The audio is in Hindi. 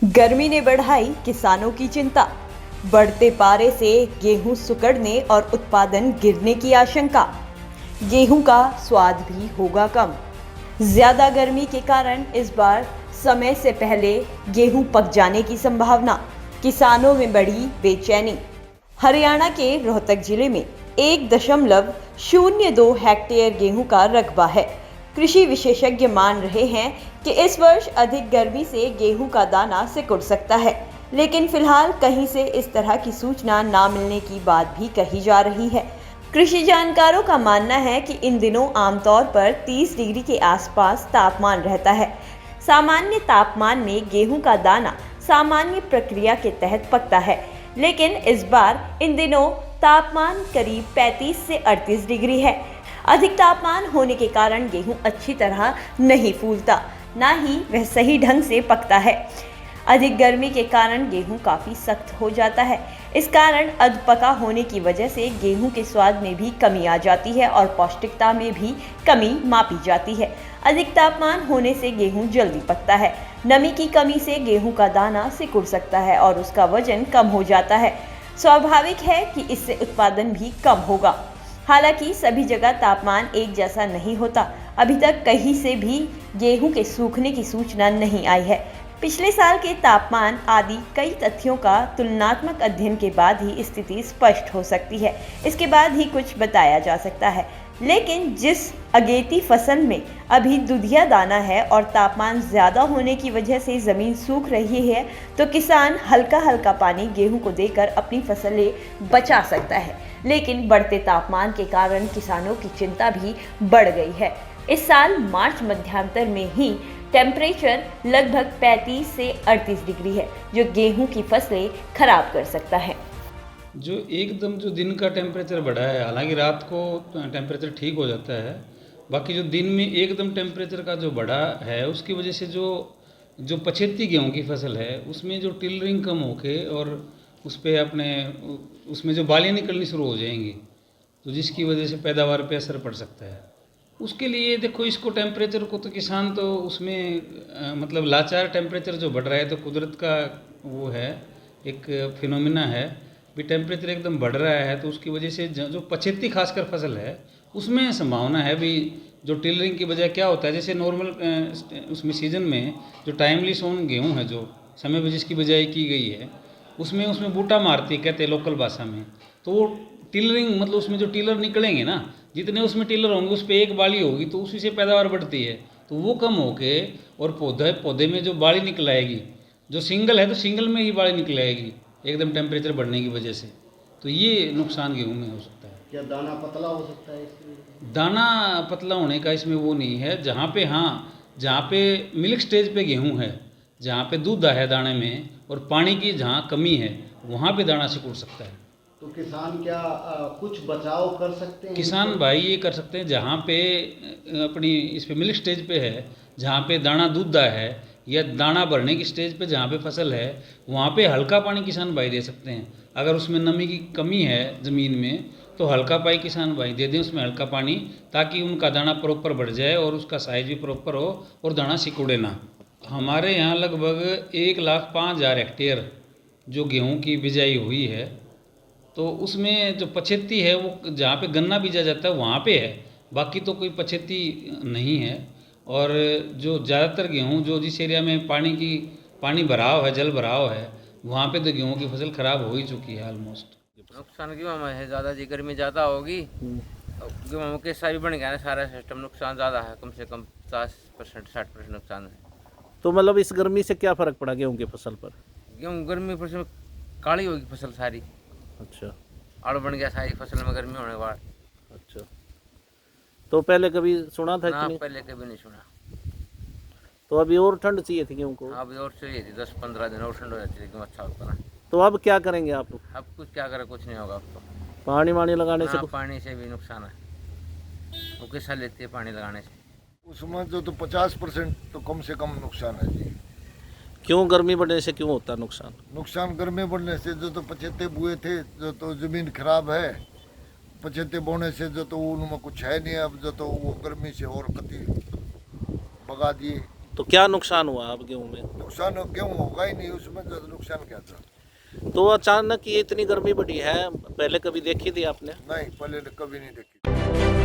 गर्मी ने बढ़ाई किसानों की चिंता। बढ़ते पारे से गेहूं सुकड़ने और उत्पादन गिरने की आशंका। गेहूं का स्वाद भी होगा कम। ज्यादा गर्मी के कारण इस बार समय से पहले गेहूं पक जाने की संभावना। किसानों में बढ़ी बेचैनी। हरियाणा के रोहतक जिले में 1.02 हेक्टेयर गेहूं का रकबा है। कृषि विशेषज्ञ मान रहे हैं कि इस वर्ष अधिक गर्मी से गेहूं का दाना सिकुड़ सकता है, लेकिन फिलहाल कहीं से इस तरह की सूचना ना मिलने की बात भी कही जा रही है। कृषि जानकारों का मानना है कि इन दिनों आमतौर पर 30 डिग्री के आसपास तापमान रहता है। सामान्य तापमान में गेहूं का दाना सामान्य प्रक्रिया के तहत पकता है, लेकिन इस बार इन दिनों तापमान करीब 35 से 38 डिग्री है। अधिक तापमान होने के कारण गेहूं अच्छी तरह नहीं फूलता, ना ही वह सही ढंग से पकता है। अधिक गर्मी के कारण गेहूं काफी सख्त हो जाता है। इस कारण अधपका होने की वजह से गेहूं के स्वाद में भी कमी आ जाती है और पौष्टिकता में भी कमी मापी जाती है। अधिक तापमान होने से गेहूं जल्दी पकता है। नमी की कमी से गेहूं का दाना सिकुड़ सकता है और उसका वजन कम हो जाता है। स्वाभाविक है कि इससे उत्पादन भी कम होगा। हालांकि सभी जगह तापमान एक जैसा नहीं होता। अभी तक कहीं से भी गेहूं के सूखने की सूचना नहीं आई है। पिछले साल के तापमान आदि कई तथ्यों का तुलनात्मक अध्ययन के बाद ही स्थिति स्पष्ट हो सकती है। इसके बाद ही कुछ बताया जा सकता है। लेकिन जिस अगेती फसल में अभी दुधिया दाना है और तापमान ज़्यादा होने की वजह से ज़मीन सूख रही है, तो किसान हल्का हल्का पानी गेहूं को देकर अपनी फसलें बचा सकता है। लेकिन बढ़ते तापमान के कारण किसानों की चिंता भी बढ़ गई है। इस साल मार्च मध्यांतर में ही टेम्परेचर लगभग 35 से 38 डिग्री है, जो गेहूं की फसलें खराब कर सकता है। जो एकदम जो दिन का टेम्परेचर बढ़ा है, हालांकि रात को टेम्परेचर ठीक हो जाता है, बाकी जो दिन में एकदम टेम्परेचर का जो बढ़ा है उसकी वजह से जो पछेती गेहूं की फसल है उसमें जो टिलरिंग कम होके और उस पर उसमें जो बालियाँ निकलनी शुरू हो जाएंगी, तो जिसकी वजह से पैदावार पे असर पड़ सकता है। उसके लिए देखो, इसको टेम्परेचर को तो किसान तो उसमें मतलब लाचार, टेम्परेचर जो बढ़ रहा है तो कुदरत का वो है, एक फिनोमिना है भी। टेम्परेचर एकदम बढ़ रहा है तो उसकी वजह से जो पछेती खासकर फसल है उसमें संभावना है भी। जो टिलरिंग की बजाय क्या होता है, जैसे नॉर्मल उसमें सीजन में जो टाइमली सोन गेहूँ है जो समय पर जिसकी बजाई की गई है उसमें बूटा मारती कहते हैं लोकल भाषा में। तो वो टिलरिंग मतलब उसमें जो टिलर निकलेंगे ना, जितने उसमें टिलर होंगे उस पर एक बाली होगी तो उसी से पैदावार बढ़ती है। तो वो कम होके और पौधे में जो बाली निकल आएगी, जो सिंगल है तो सिंगल में ही बाली निकल आएगी एकदम टेम्परेचर बढ़ने की वजह से। तो ये नुकसान गेहूं में हो सकता है। क्या दाना पतला हो सकता है इसमें? दाना पतला होने का इसमें वो नहीं है। जहाँ पे मिल्क स्टेज पे गेहूं है, जहाँ पे दूध है दाने में और पानी की जहाँ कमी है, वहाँ पे दाना सिकुड़ सकता है। तो किसान क्या कुछ बचाव कर सकते हैं? किसान भाई ये कर सकते हैं, जहाँ पे अपनी इस पे मिल्क स्टेज पे है, जहाँ पे दाना दूध है या दाना भरने की स्टेज पे जहाँ पे फसल है, वहाँ पे हल्का पानी किसान भाई दे सकते हैं। अगर उसमें नमी की कमी है ज़मीन में तो हल्का पानी किसान भाई दे दें उसमें हल्का पानी, ताकि उनका दाना प्रॉपर बढ़ जाए और उसका साइज भी प्रॉपर हो और दाना सिकुड़े ना। हमारे यहाँ लगभग 1,05,000 हेक्टेयर जो गेहूँ की बिजाई हुई है, तो उसमें जो पछेती है वो जहाँ पे गन्ना बीजा जाता है वहाँ पे है, बाकी तो कोई पछेती नहीं है। और जो ज़्यादातर गेहूँ जो जिस एरिया में पानी भराव है, जल भराव है, वहाँ पे तो गेहूँ की फसल खराब हो ही चुकी है ऑलमोस्ट। नुकसान गेहूँ में है ज़्यादा जी, गर्मी ज़्यादा होगी। गेहूँ के सारी बन गया ना सारा सिस्टम, नुकसान ज़्यादा है, कम से कम 50% 60% नुकसान है। तो मतलब इस गर्मी से क्या फ़र्क पड़ा गेहूं की फसल पर? गेहूँ गर्मी पर से काली होगी फसल सारी, अच्छा आड़ बन गया सारी फसल में गर्मी होने के बाद। अच्छा, तो पहले कभी सुना था ना कि नहीं? पहले कभी नहीं सुना। तो अभी और ठंड चाहिए थी गेहूं को? अभी और चाहिए थी 10-15 दिन और ठंड हो जाती है, गेहूँ अच्छा होता ना। तो अब क्या करेंगे आप? अब कुछ क्या करे, कुछ नहीं होगा अब तो। पानी वानी लगाने से हाँ, पानी से भी नुकसान है, वो किसा लेती है पानी लगाने से। उसमें जो तो 50% तो कम से कम नुकसान है जी। क्यों गर्मी बढ़ने से क्यों होता है नुकसान? नुकसान गर्मी बढ़ने से जो तो पछेते बुए थे, जो तो ज़मीन खराब है, पछेते बोने से जो तो उनमें कुछ है नहीं। अब जो तो वो गर्मी से और कति भगा दिए तो क्या नुकसान हुआ अब गेहूं में? नुकसान गेहूँ होगा ही नहीं, उसमें तो नुकसान क्या था। तो अचानक ये इतनी गर्मी बढ़ी है, पहले कभी देखी थी आपने? नहीं, पहले तो कभी नहीं देखी।